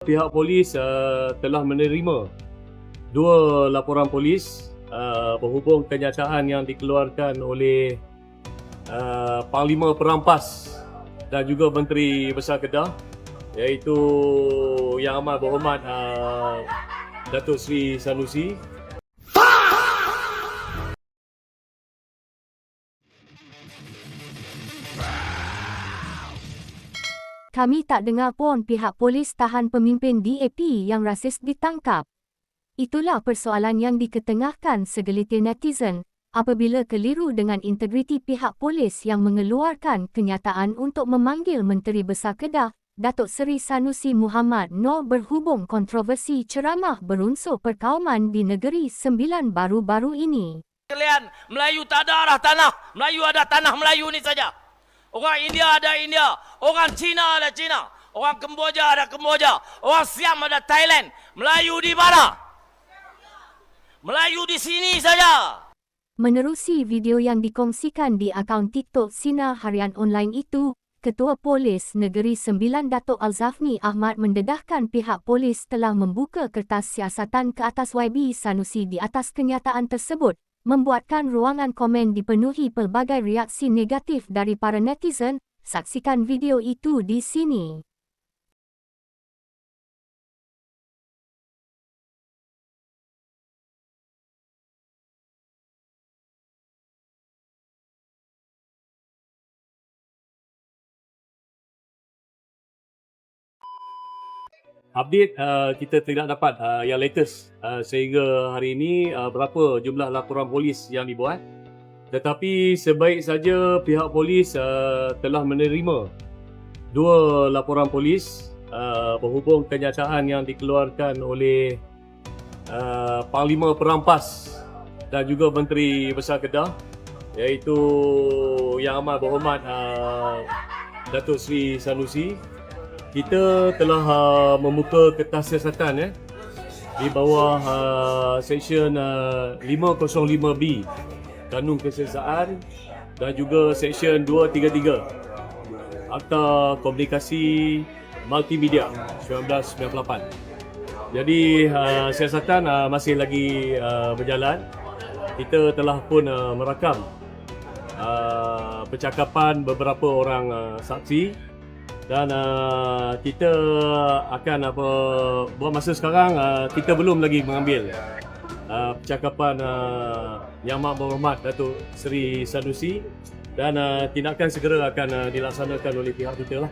Pihak polis telah menerima dua laporan polis berhubung kenyataan yang dikeluarkan oleh Panglima Perampas dan juga Menteri Besar Kedah, iaitu Yang Amat Berhormat Datuk Seri Sanusi. Kami tak dengar pun pihak polis tahan pemimpin DAP yang rasis ditangkap. Itulah persoalan yang diketengahkan segelintir netizen apabila keliru dengan integriti pihak polis yang mengeluarkan kenyataan untuk memanggil Menteri Besar Kedah, Datuk Seri Sanusi Muhammad Noor berhubung kontroversi ceramah berunsur perkauman di Negeri Sembilan baru-baru ini. Kalian Melayu tak ada arah tanah, Melayu ada tanah Melayu ni saja. Orang India ada India, orang Cina ada Cina, orang Kemboja ada Kemboja, orang Siam ada Thailand. Melayu di mana? Melayu di sini saja. Menerusi video yang dikongsikan di akaun TikTok Sinar Harian Online itu, Ketua Polis Negeri Sembilan Datuk Alzafni Ahmad mendedahkan pihak polis telah membuka kertas siasatan ke atas YB Sanusi di atas kenyataan tersebut, membuatkan ruangan komen dipenuhi pelbagai reaksi negatif dari para netizen. Saksikan video itu di sini. Update kita tidak dapat yang latest sehingga hari ini berapa jumlah laporan polis yang dibuat. Tetapi sebaik saja pihak polis telah menerima dua laporan polis berhubung kenyataan yang dikeluarkan oleh Panglima Perampas dan juga Menteri Besar Kedah, iaitu Yang Amat Berhormat Datuk Seri Sanusi. Kita telah membuka kertas siasatan di bawah Seksyen 505B Kanun Kesiasaan dan juga Seksyen 233 Akta Komunikasi Multimedia 1998. Jadi siasatan masih lagi berjalan. Kita telah pun merakam percakapan beberapa orang saksi. Dan kita akan buat masa sekarang kita belum lagi mengambil percakapan Yang Amat Berhormat Datuk Seri Sanusi, dan tindakan segera akan dilaksanakan oleh pihak kita lah.